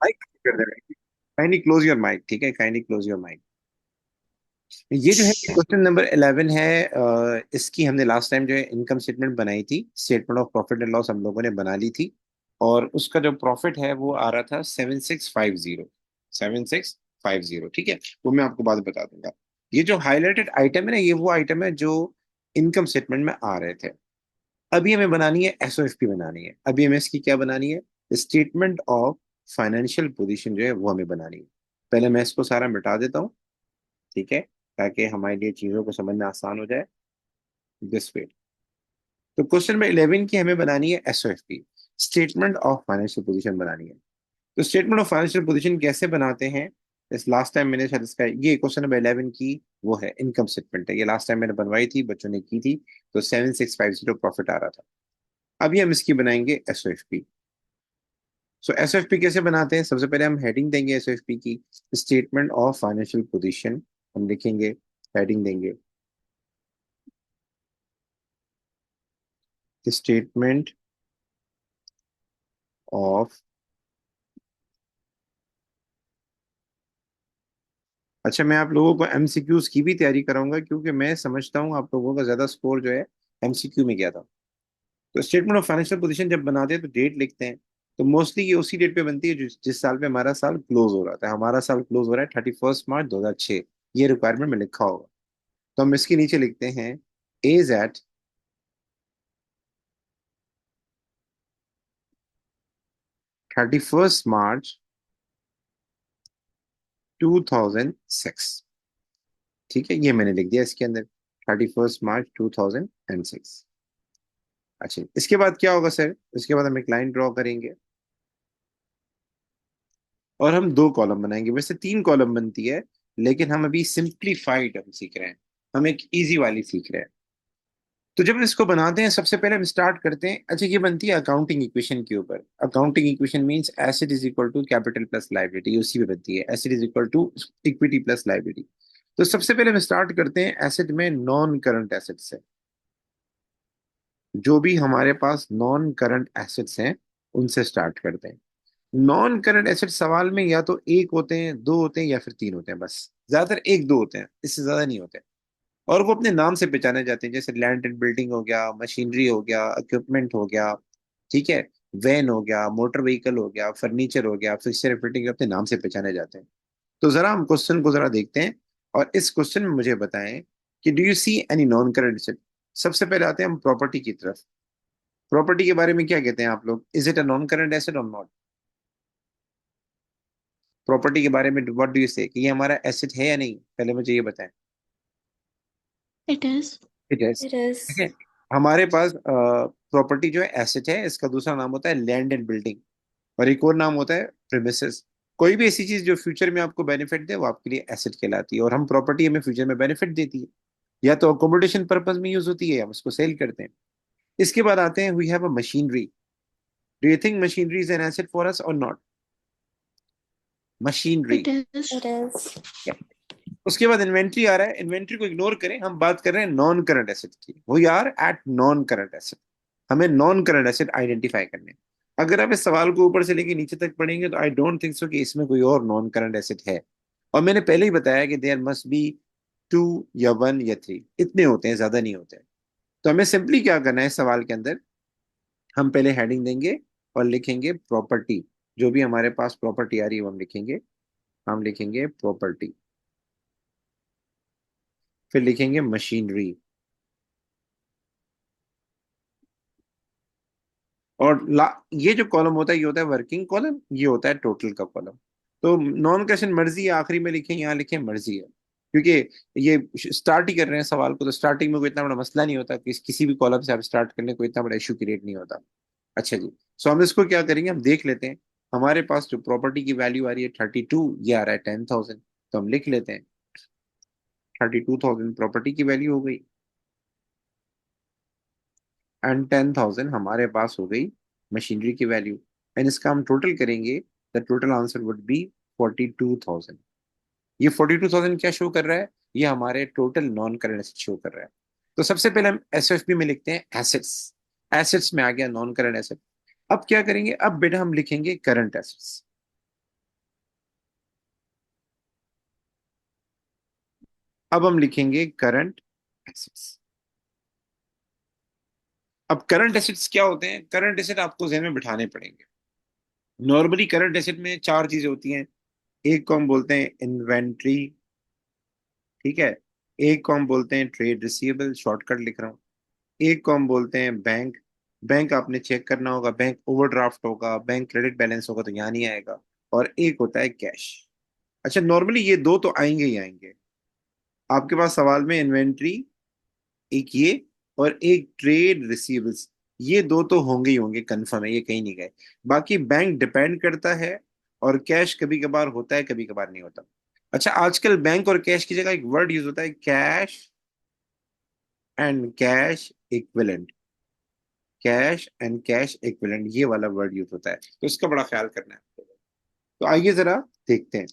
Mic कर दे, kindly close your mic, ठीक है, काइंडली क्लोज योर माइक। ये जो है क्वेश्चन नंबर 11 है। इसकी हमने लास्ट टाइम जो है इनकम स्टेटमेंट बनाई थी, statement of profit and loss हम लोगों ने बना ली थी। और उसका जो प्रॉफिट है वो आ रहा था 7650, 7650, ठीक है। वो मैं आपको बाद में बता दूंगा। ये जो हाईलाइटेड आइटम है ना, ये वो आइटम है जो इनकम स्टेटमेंट में आ रहे थे। अभी हमें बनानी है एसओएफपी बनानी है। अभी हमें इसकी क्या बनानी है, स्टेटमेंट ऑफ फाइनेंशियल पोजीशन जो है वो हमें बनानी है। पहले मैं इसको सारा मिटा देता हूँ, ठीक है, ताकि हमारे लिए चीजों को समझना आसान हो जाए। This way. तो क्वेश्चन नंबर 11 की हमें बनानी है एसओएफपी, स्टेटमेंट ऑफ फाइनेंशियल पोजीशन बनानी है। तो स्टेटमेंट ऑफ फाइनेंशियल पोजीशन कैसे बनाते हैं, इस लास्ट टाइम मैंने शायद इसका, ये क्वेश्चन नंबर 11 की वो है इनकम स्टेटमेंट है, ये लास्ट टाइम मैंने बनवाई थी, बच्चों ने की थी। तो 7650 प्रॉफिट आ रहा था। अभी हम इसकी बनाएंगे एसओएफपी। सो एसओएफपी कैसे बनाते हैं, सबसे पहले हम हेडिंग देंगे एसओएफपी की, स्टेटमेंट ऑफ फाइनेंशियल पोजीशन। हम लिखेंगे, हेडिंग देंगे स्टेटमेंट ऑफ। अच्छा, मैं आप लोगों को एमसीक्यूज की भी तैयारी कराऊंगा, क्योंकि मैं समझता हूँ आप लोगों का ज्यादा स्कोर जो है एमसीक्यू में गया था। तो स्टेटमेंट ऑफ फाइनेंशियल पोजीशन जब बनाते हैं तो डेट लिखते हैं। तो मोस्टली ये उसी डेट पे बनती है जिस साल पे हमारा साल क्लोज हो रहा था। हमारा साल क्लोज हो रहा है 31 मार्च 2006। ये रिक्वायरमेंट में लिखा होगा। तो हम इसके नीचे लिखते हैं एज एट 31 मार्च 2006, ठीक है, ये मैंने लिख दिया इसके अंदर, 31 मार्च 2006। अच्छा, इसके बाद क्या होगा सर, इसके बाद हम एक लाइन ड्रॉ करेंगे और हम दो कॉलम बनाएंगे। वैसे तीन कॉलम बनती है, लेकिन हम अभी सिंप्लीफाइड हम सीख रहे हैं, हम एक इजी वाली सीख रहे हैं। तो जब हम इसको बनाते हैं, सबसे पहले हम स्टार्ट करते हैं। अच्छा, ये बनती है अकाउंटिंग इक्वेशन के ऊपर। Accounting equation means asset is equal to capital plus liability, उसी पे बनती है, asset is equal to equity plus liability. तो सबसे पहले हम स्टार्ट करते हैं एसेट में, नॉन करंट एसेट से। जो भी हमारे पास नॉन करंट एसेट्स हैं उनसे स्टार्ट करते हैं। नॉन करंट एसेट सवाल में या तो एक होते हैं, दो होते हैं, या फिर तीन होते हैं, बस ज्यादातर एक दो होते हैं, इससे ज्यादा नहीं होते। और वो अपने नाम से पहचाने जाते हैं, जैसे लैंड एंड बिल्डिंग हो गया, मशीनरी हो गया, इक्विपमेंट हो गया, ठीक है, वैन हो गया, मोटर व्हीकल हो गया, फर्नीचर हो गया, फिक्सचर फिटिंग अपने नाम से पहचाने जाते हैं। तो जरा हम क्वेश्चन को जरा देखते हैं, और इस क्वेश्चन में मुझे बताएं कि do you see any non current asset. सबसे पहले आते हैं हम प्रॉपर्टी की तरफ। प्रॉपर्टी के बारे में क्या कहते हैं आप लोग, is it a non current asset और नॉट। प्रॉपर्टी के बारे में व्हाट डू यू से, कि ये हमारा एसेट है या नहीं, पहले मुझे ये बताएं। It is. इट है, It ठीक is. है। हमारे पास प्रॉपर्टी जो है एसेट है, इसका दूसरा नाम होता है लैंड एंड बिल्डिंग, और एक और नाम होता है प्रीमिसेस। कोई भी ऐसी चीज जो फ्यूचर में आपको बेनिफिट दे वो आपके लिए एसेट कहलाती है, और हम प्रॉपर्टी हमें फ्यूचर में बेनिफिट देती है, या तो अकोमोडेशन पर्पज में यूज होती है, या हम उसको सेल करते हैं। इसके बाद आते हैं we have a machinery. Do you think machinery is an asset for us और नॉट। Machinery. It is. It is. उसके बाद इन्वेंट्री आ रहा है, इन्वेंट्री को इग्नोर करें, हम बात कर रहे हैं नॉन करंट एसेट की। We are at non current asset. हमें नॉन करंट एसेट आइडेंटिफाई करने हैं। अगर आप इस सवाल को ऊपर से लेके नीचे तक पढ़ेंगे तो आई डोंट थिंक सो कि इसमें कोई और नॉन करंट एसेट है। और मैंने पहले ही बताया कि देयर मस्ट बी टू या वन या थ्री, इतने होते हैं, ज्यादा नहीं होते हैं। तो हमें सिंपली क्या करना है इस सवाल के अंदर, हम पहले हेडिंग देंगे और लिखेंगे प्रॉपर्टी। जो भी हमारे पास प्रॉपर्टी आ रही है वो हम लिखेंगे। हम लिखेंगे प्रॉपर्टी, फिर लिखेंगे मशीनरी, और ये जो कॉलम होता है ये होता है वर्किंग कॉलम, ये होता है टोटल का कॉलम। तो नॉन क्वेश्चन मर्जी है, आखिरी में लिखें, यहाँ लिखें मर्जी है, क्योंकि ये स्टार्ट ही कर रहे हैं सवाल को, तो स्टार्टिंग में कोई इतना बड़ा मसला नहीं होता, किसी भी कॉलम से आप स्टार्ट करने को इतना बड़ा इशू क्रिएट नहीं होता। अच्छा जी, सो हम इसको क्या करेंगे, हम देख लेते हैं। हमारे पास जो प्रॉपर्टी की वैल्यू आ रही है 32, ये आ रहा है 10,000। तो हम लिख लेते हैं 32,000 प्रॉपर्टी की वैल्यू हो गई, एंड 10,000 हमारे पास हो गई मशीनरी की वैल्यू। एंड इसका हम टोटल करेंगे, the total answer would be 42,000। ये 42,000 क्या शो कर रहा है, ये हमारे total non current asset show कर रहा है। तो सबसे पहले हम एसएफपी में लिखते हैं एसेट्स। एसेट्स में आ गया नॉन करंट एसेट। अब क्या करेंगे, अब बेटा हम लिखेंगे करंट एसेट्स। अब हम लिखेंगे करंट एसेट्स। अब करंट एसेट्स क्या होते हैं? करंट एसेट आपको जहन में बिठाने पड़ेंगे। नॉर्मली करंट एसेट में चार चीजें होती हैं। एक को हम बोलते हैं इन्वेंट्री, ठीक है। एक को हम बोलते हैं ट्रेड रिसीवेबल, शॉर्टकट लिख रहा हूँ। एक को हम बोलते हैं बैंक। बैंक आपने चेक करना होगा, बैंक ओवरड्राफ्ट होगा, बैंक क्रेडिट बैलेंस होगा तो यहाँ नहीं आएगा। और एक होता है कैश। अच्छा, नॉर्मली ये दो तो आएंगे ही आएंगे। आपके पास सवाल में इन्वेंट्री एक ये, और एक ट्रेड रिसीवेबल्स, ये दो तो होंगे ही होंगे, कंफर्म है, ये कहीं नहीं गए। बाकी बैंक डिपेंड करता है, और कैश कभी कभार होता है, कभी कभार नहीं होता। अच्छा, आजकल बैंक और कैश की जगह एक वर्ड यूज होता है, cash and cash equivalent. Cash and cash equivalent, ये वाला वर्ड यूज होता है, तो इसका बड़ा ख्याल करना है। तो आइए जरा देखते हैं।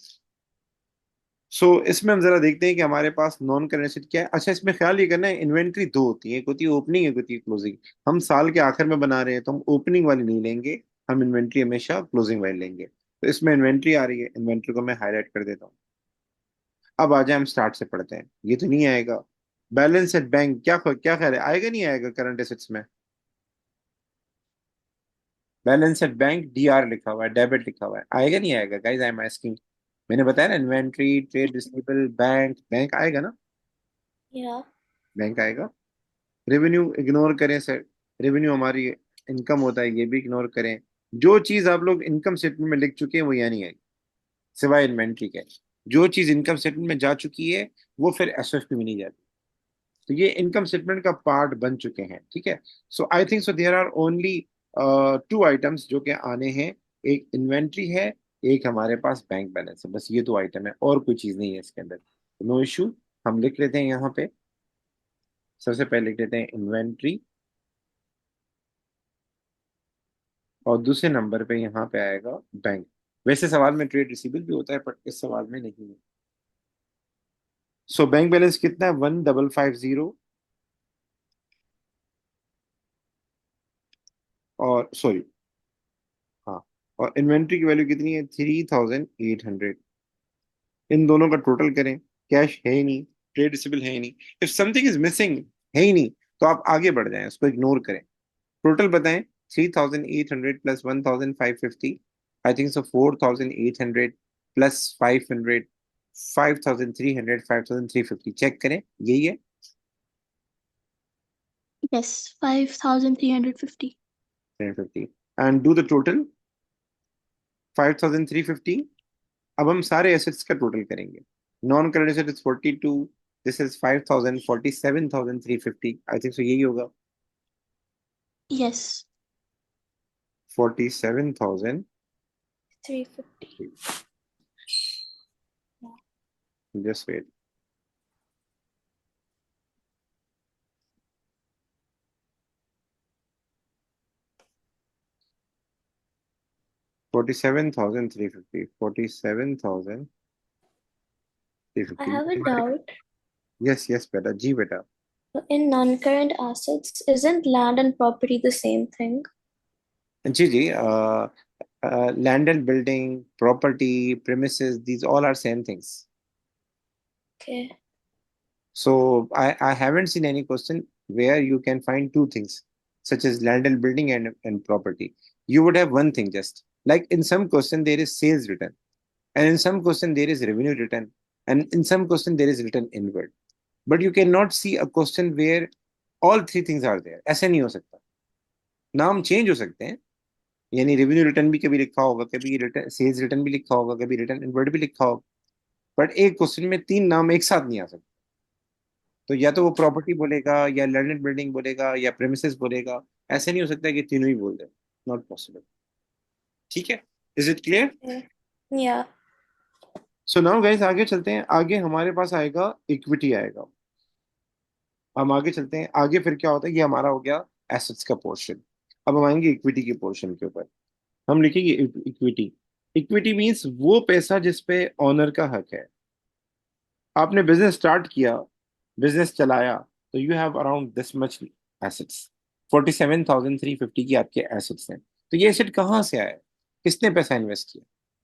इसमें हम जरा देखते हैं कि हमारे पास नॉन करंट एसेट क्या है। अच्छा, इसमें ख्याल ये करना है, इन्वेंट्री दो होती है, एक होती है ओपनिंग, एक होती है क्लोजिंग। हम साल के आखिर में बना रहे हैं तो हम ओपनिंग वाली नहीं लेंगे, हम इन्वेंट्री हमेशा क्लोजिंग वाली लेंगे। तो इसमें इन्वेंट्री आ रही है, इन्वेंट्री को मैं हाईलाइट कर देता हूँ। अब आ जाए, हम स्टार्ट से पढ़ते हैं। ये तो नहीं आएगा। बैलेंस एट बैंक, क्या क्या ख्याल है, आएगा नहीं आएगा करंट एसेट्स में? बैलेंस एट बैंक डीआर लिखा हुआ है, डेबिट लिखा हुआ है, आएगा नहीं आएगा गाइस? I am asking. मैंने बताया ना, inventory, trade receivable, bank, bank आएगा ना? Yeah. बैंक आएगा। रेवेन्यू इग्नोर करें सर, रेवेन्यू हमारी इनकम होता है, ये भी इग्नोर करें। जो चीज आप लोग इनकम स्टेटमेंट में लिख चुके हैं वो यहाँ नहीं आएगी, सिवाय इन्वेंट्री के। जो चीज इनकम स्टेटमेंट में जा चुकी है वो फिर एसएफपी में नहीं जाती। तो ये इनकम स्टेटमेंट का पार्ट बन चुके हैं, ठीक है। So I think so there are only two items जो कि आने हैं। एक इन्वेंट्री है, एक हमारे पास बैंक बैलेंस है, बस ये दो आइटम है, और कोई चीज नहीं है इसके अंदर। No issue. हम लिख लेते हैं यहाँ पे, सबसे पहले लिख लेते हैं इन्वेंट्री, और दूसरे नंबर पे यहाँ पे आएगा बैंक। वैसे सवाल में ट्रेड रिसीवेबल भी होता है, पर इस सवाल में नहीं है। बैंक बैलेंस कितना है? 1550। और सॉरी, हाँ, और इन्वेंट्री की वैल्यू कितनी है? 3800। इन दोनों का टोटल करें। कैश है ही नहीं, ट्रेड रिसीवेबल है ही नहीं, इफ समथिंग इज मिसिंग, है ही नहीं, तो आप आगे बढ़ जाएं, उसको इग्नोर करें। टोटल बताएं। 3800 plus 1550, I think so 4800 plus 500, 5300, 5350, check करें, यही है? Yes. 5,350. 350, and do the total. 5350। अब हम सारे एसेट्स का टोटल करेंगे। Non current asset is 42, this is 5000, 47,350, I think so यही होगा। Yes. 47,000, 350. Just wait. 47,350, 47,350। I have a doubt. Yes yes बेटा, जी बेटा। In non-current assets, isn't land and property the same thing? जी जी, land and building, property, premises, these all are same things. Okay. So I haven't seen any question where you can find two things, such as land and building and property. You would have one thing just. Like in some question there is sales written, and in some question there is revenue written, and in some question there is written inward. But you cannot see a question where all three things are there. ऐसे नहीं हो सकता। नाम change हो सकते हैं, यानी revenue return भी कभी लिखा होगा, कभी रिटर्न सेल्स रिटर्न भी लिखा होगा, कभी रिटर्न इनवर्ड भी लिखा होगा। बट एक क्वेश्चन में तीन नाम एक साथ नहीं आ सकते। तो या तो वो प्रॉपर्टी बोलेगा, या लैंडेड बिल्डिंग बोलेगा, या प्रेमिसेस बोलेगा। ऐसे नहीं हो सकता कि तीनों ही बोल दे। Not possible. ठीक है, is it clear? Okay. Yeah. So now guys, आगे चलते हैं। आगे हमारे पास आएगा इक्विटी आएगा। हम आगे चलते हैं। आगे फिर क्या होता है, ये हमारा हो गया एसेट्स का पोर्शन। अब हम आएंगे इक्विटी के पोर्शन के ऊपर। हम लिखेंगे इक्विटी। इक्विटी मीन्स वो पैसा जिस पे ऑनर का हक है। आपने बिजनेस स्टार्ट किया, बिजनेस चलाया, तो you have around this much assets. 47,350 की आपके एसेट्स हैं। तो ये एसेट कहाँ से आया? किसने पैसा इन्वेस्ट किया?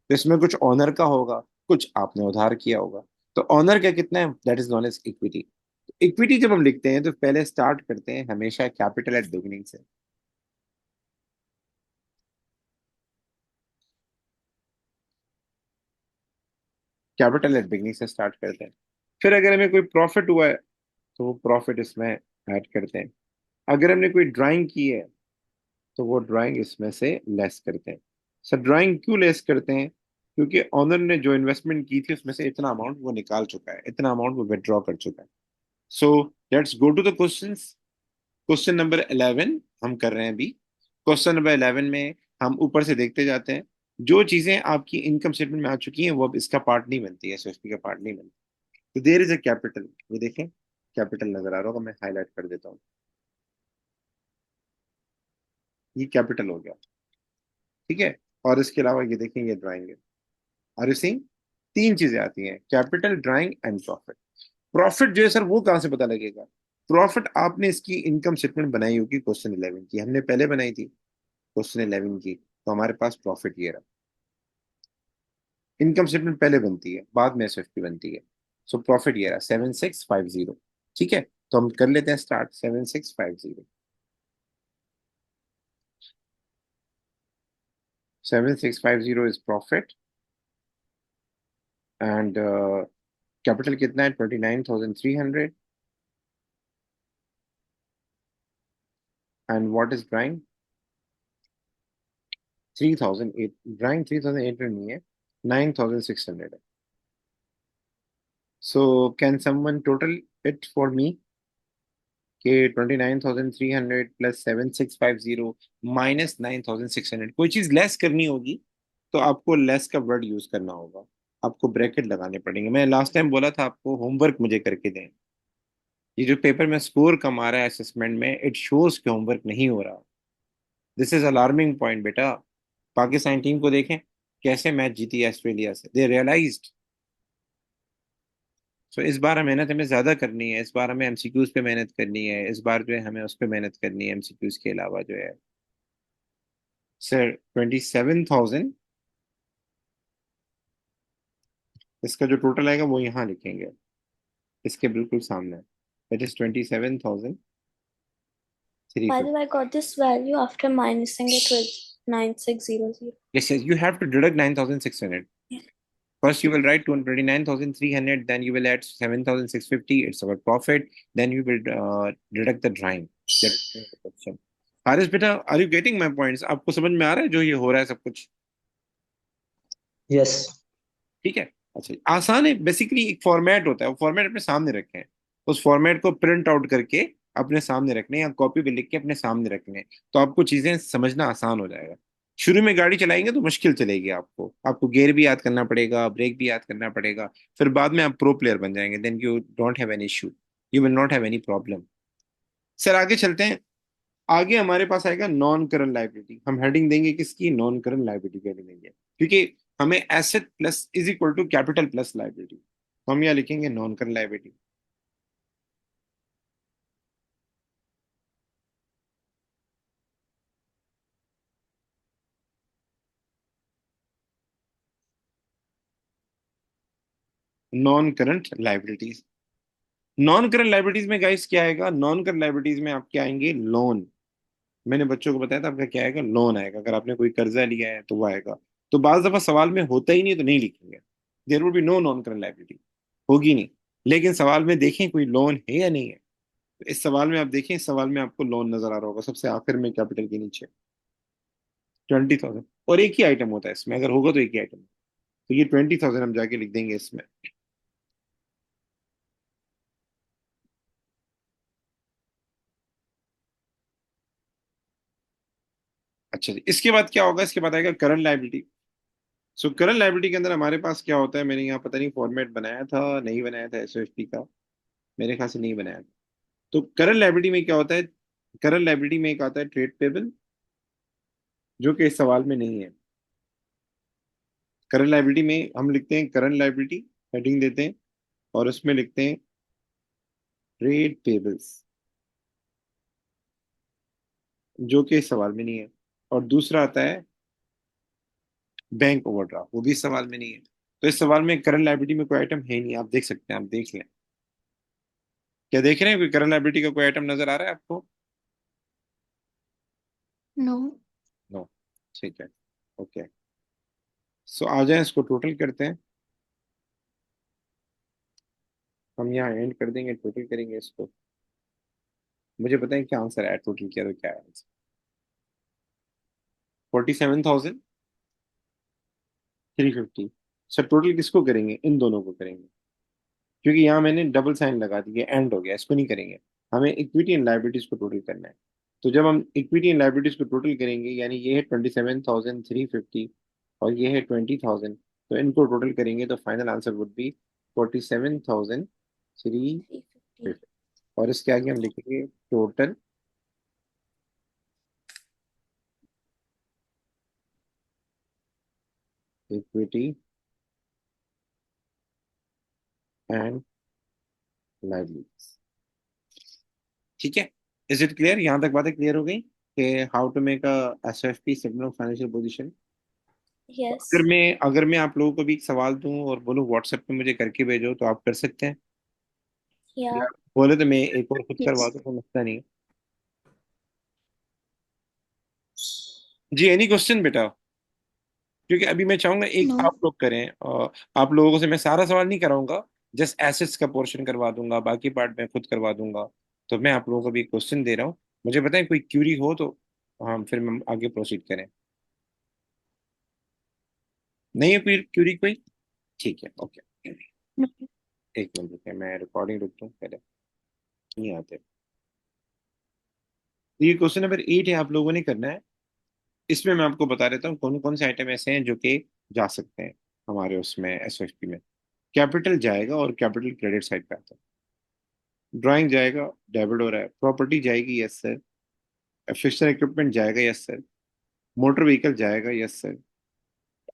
तो इसमें कुछ ऑनर का होगा, कुछ आपने उधार किया होगा। तो ऑनर का कितना है, that is known as equity. Equity जब हम लिखते हैं तो पहले स्टार्ट करते हैं हमेशा कैपिटल एट बिगिनिंग से। कैपिटल एट बिगिनिंग से स्टार्ट करते हैं। फिर अगर हमें कोई प्रॉफिट हुआ है तो वो प्रॉफिट इसमें ऐड करते हैं। अगर हमने कोई ड्राइंग की है तो वो ड्राइंग इसमें से लेस करते हैं। सर ड्राइंग क्यों लेस करते हैं, क्योंकि ऑनर ने जो इन्वेस्टमेंट की थी उसमें से इतना अमाउंट वो निकाल चुका है, इतना अमाउंट वो विड्रॉ कर चुका है। So let's go to the questions. Question number 11 हम कर रहे हैं अभी। क्वेश्चन नंबर 11 में हम ऊपर से देखते जाते हैं। जो चीजें आपकी इनकम स्टेटमेंट में आ चुकी हैं वो अब इसका पार्ट नहीं बनती है, एसएसपी का पार्ट नहीं बनती। तो देयर इज अ कैपिटल, ये देखें कैपिटल नजर आ रहा होगा, मैं हाईलाइट कर देता हूँ। ये कैपिटल हो गया, ठीक है। और इसके अलावा ये देखें ये ड्राइंग है। आर यू सीइंग, तीन चीजें आती हैं, capital, drawing and profit. Profit जो है सर वो कहाँ से पता लगेगा। प्रॉफिट आपने इसकी इनकम स्टेटमेंट बनाई होगी क्वेश्चन 11 की, हमने पहले बनाई थी क्वेश्चन 11 की, तो हमारे पास प्रॉफिट ये रहा। इनकम स्टेटमेंट पहले बनती है बाद में एसएफपी बनती है। सो प्रॉफिट ये रहा 7650, ठीक है। तो हम कर लेते हैं start 7650। 7650 is profit and capital कितना है 29,300 and what is drawing 3008। Drawing 3800 नहीं है, 9600 है। So can someone total it for me कि 29,300 प्लस 7650 माइनस 9,600, कोई चीज लेस करनी होगी तो आपको लेस का वर्ड यूज करना होगा, आपको ब्रैकेट लगाने पड़ेंगे। मैं लास्ट टाइम बोला था आपको होमवर्क मुझे करके दें। ये जो पेपर में स्कोर कम आ रहा है असेसमेंट में, इट शोज कि होमवर्क नहीं हो रहा। दिस इज अलार्मिंग पॉइंट बेटा। पाकिस्तान टीम को देखें कैसे मैच जीती है ऑस्ट्रेलिया से, दे रियलाइज्ड। सो इस बार मेहनत हमें ज्यादा करनी है, इस बार हमें एमसीक्यूज पे मेहनत करनी है, इस बार जो है हमें उस पर मेहनत करनी है एमसीक्यूज के अलावा जो है। सर 27,000, इसका जो टोटल आएगा वो यहाँ लिखेंगे, इसके बिल्कुल सामने, that is 27,350। By the way, I got this value after minusing it with 9600. Yes, yes, you have to deduct 9,600. First, you will write 29,300, then you will add 7,650. It's our profit. Then you will deduct the drawing. That's the question. Haris बेटा, are you getting my points, आपको समझ में आ रहा है जो ये हो रहा है सब कुछ। यस। ठीक है। अच्छा आसान है, बेसिकली एक फॉर्मेट होता है, वो फॉर्मेट अपने सामने रखें, उस फॉर्मेट को प्रिंट आउट करके अपने सामने रखने या कॉपी पे लिख के अपने सामने रखने, तो आपको चीजें समझना आसान हो जाएगा। शुरू में गाड़ी चलाएंगे तो मुश्किल चलेगी, आपको आपको गियर भी याद करना पड़ेगा, ब्रेक भी याद करना पड़ेगा। फिर बाद में आप प्रो प्लेयर बन जाएंगे, then you don't have any issue, you will not have any problem. Sir आगे चलते हैं। आगे हमारे पास आएगा नॉन करंट लाइबिलिटी। हम हेडिंग देंगे किसकी, नॉन करंट लाइबिलिटी के लिए देंगे, क्योंकि हमें asset plus is equal to capital plus liability, तो हम यहाँ लिखेंगे non current liability. Non current liabilities, non current liabilities में गाइस क्या आएगा, नॉन करंट लाइबिलिटीज में आपके आएंगे लोन। मैंने बच्चों को बताया था आपका क्या आएगा, लोन आएगा। अगर आपने कोई कर्जा लिया है तो वो आएगा। तो बाज दफा सवाल में होता ही नहीं तो नहीं लिखेंगे, there will be no non current liability, होगी नहीं। लेकिन सवाल में देखें कोई लोन है या नहीं है, तो इस सवाल में आप देखें, इस सवाल में आपको लोन नजर आ रहा होगा सबसे आखिर में कैपिटल के नीचे 20,000, और एक ही आइटम होता है इसमें, अगर होगा तो एक ही आइटम। तो ये 20,000 हम जाके लिख देंगे इसमें। अच्छा जी, इसके बाद क्या होगा, इसके बाद आएगा current liability. So current liability के अंदर हमारे पास क्या होता है, मैंने यहाँ पता नहीं फॉर्मेट बनाया था नहीं बनाया था एसओएसटी का, मेरे ख्याल से नहीं बनाया था। तो करंट लाइबिलिटी में क्या होता है, करंट लाइबिलिटी में एक आता है ट्रेड पेबल, जो कि इस सवाल में नहीं है। करंट लाइबिलिटी में हम लिखते हैं करंट लाइबिलिटी, हेडिंग देते हैं और उसमें लिखते हैं ट्रेड पेबल्स, जो कि इस सवाल में नहीं है। और दूसरा आता है बैंक ओवरड्राफ्ट, वो भी इस सवाल में नहीं है। तो इस सवाल में करंट लायबिलिटी में कोई आइटम है नहीं, आप देख सकते हैं, आप देख लें। क्या देख रहे हैं, कोई करंट लायबिलिटी का कोई आइटम नजर आ रहा है आपको? No. नो। ठीक है, ओके। सो आ जाए, इसको टोटल करते हैं। हम यहाँ एंड कर देंगे, टोटल करेंगे इसको। मुझे बताएं क्या आंसर है, टोटल किया तो क्या है आंसर? 47,350। सर टोटल किसको करेंगे? इन दोनों को करेंगे, क्योंकि यहाँ मैंने डबल साइन लगा दिया, एंड हो गया, इसको नहीं करेंगे। हमें इक्विटी एंड लाइबिलिटीज को टोटल करना है। तो जब हम इक्विटी एंड लाइबिलिटीज को टोटल करेंगे, यानी ये है 27,350 और ये है 20,000, तो इनको टोटल करेंगे तो फाइनल आंसर वुड बी 47,350। 350. और इसके आगे हम लिखेंगे टोटल इक्विटी एंड लाइबिलिटीज। ठीक है, इज इट क्लियर? यहाँ तक बातें क्लियर हो गई कि how to make a SFP, statement of financial position. अगर Yes. मैं अगर मैं आप लोगों को भी एक सवाल दूं और बोलूं व्हाट्सएप पे मुझे करके भेजो, तो आप कर सकते हैं? या Yeah. बोले तो मैं एक और खुद करवा Yes. दूं, तो मसला नहीं है। जी, एनी क्वेश्चन बेटा? क्योंकि अभी मैं चाहूंगा एक आप No. लोग करें, और आप लोगों से मैं सारा सवाल नहीं कराऊंगा, जस्ट एसेट्स का पोर्शन करवा दूंगा, बाकी पार्ट मैं खुद करवा दूंगा। तो मैं आप लोगों को भी एक क्वेश्चन दे रहा हूँ, मुझे बताएं कोई क्यूरी हो तो हम फिर हम आगे प्रोसीड करें। नहीं है कोई क्यूरी कोई? ठीक है, ओके। No. एक मिनट रुकिए, मैं रिकॉर्डिंग रुकता हूँ पहले, नहीं आते। तो ये क्वेश्चन नंबर 8 है, आप लोगों ने करना है। इसमें मैं आपको बता देता हूँ कौन कौन से आइटम ऐसे हैं जो कि जा सकते हैं हमारे उसमें एसएफपी में। कैपिटल जाएगा और कैपिटल क्रेडिट साइड पे आता है। ड्राइंग जाएगा, डेबिट हो रहा है। प्रॉपर्टी जाएगी, यस सर। फिक्सर इक्विपमेंट जाएगा, यस सर। मोटर व्हीकल जाएगा, यस सर।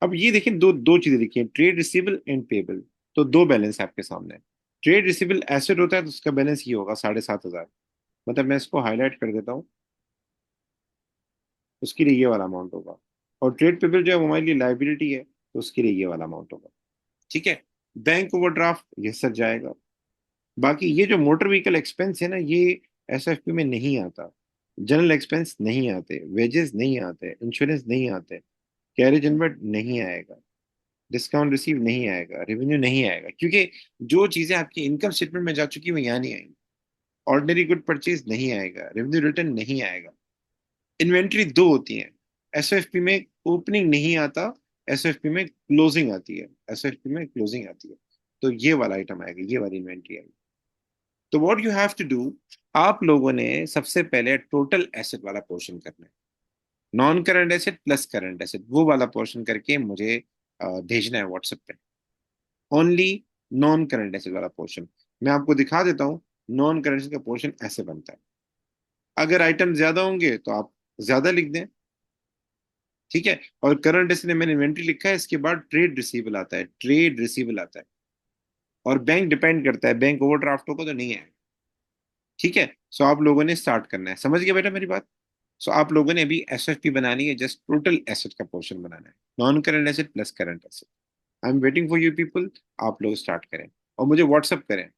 अब ये देखिए, दो दो चीजें देखिए, ट्रेड रिसीवेबल एंड पेबल। तो दो बैलेंस आपके सामने है। ट्रेड रिसीवेबल एसेट होता है तो उसका बैलेंस ये होगा 7,500। मतलब मैं इसको हाईलाइट कर देता हूँ, उसके लिए ये वाला अमाउंट होगा। और ट्रेड पेबल जो है वो हमारे लिए लाइबिलिटी है, तो उसके लिए ये वाला अमाउंट होगा। ठीक है। बैंक ओवरड्राफ्ट ये सर जाएगा। बाकी ये जो मोटर व्हीकल एक्सपेंस है ना, ये एसएफपी में नहीं आता। जनरल एक्सपेंस नहीं आते, वेजेस नहीं आते, इंश्योरेंस नहीं आते, कैरेज इनवर्ट नहीं आएगा, डिस्काउंट रिसीव नहीं आएगा, रेवेन्यू नहीं आएगा, क्योंकि जो चीजें आपकी इनकम स्टेटमेंट में जा चुकी है वो यहाँ नहीं आएंगी। ऑर्डिनरी गुड परचेज नहीं आएगा, रेवेन्यू रिटर्न नहीं आएगा। इन्वेंट्री दो होती है एसएफपी में, ओपनिंग नहीं आता, एसएफपी में क्लोजिंग आती है, एसएफपी में क्लोजिंग आती है। तो ये वाला आइटम आएगा, ये वाली इन्वेंट्री आएगी। तो what you have to do, आप लोगों ने सबसे पहले टोटल एसेट वाला पोर्शन करना है। Non current asset plus current asset, वो वाला पोर्शन करके मुझे भेजना है व्हाट्सएप पे। ओनली नॉन करंट एसेट वाला पोर्शन मैं आपको दिखा देता हूँ। नॉन करंट एसेट का पोर्शन ऐसे बनता है। अगर आइटम ज्यादा होंगे तो आप ज्यादा लिख दें, ठीक है। और करंट एसेट में मैंने इन्वेंट्री लिखा है, इसके बाद ट्रेड रिसीवेबल आता है, ट्रेड रिसीवेबल आता है। और बैंक डिपेंड करता है, बैंक ओवरड्राफ्ट होगा तो नहीं है। ठीक है। सो आप लोगों ने स्टार्ट करना है, समझ गए बेटा मेरी बात? सो आप लोगों ने अभी एसएफपी बनानी है, जस्ट टोटल एसेट का पोर्शन बनाना है, non current asset plus current asset. I am waiting for you people. आप लोग स्टार्ट करें और मुझे व्हाट्सअप करें।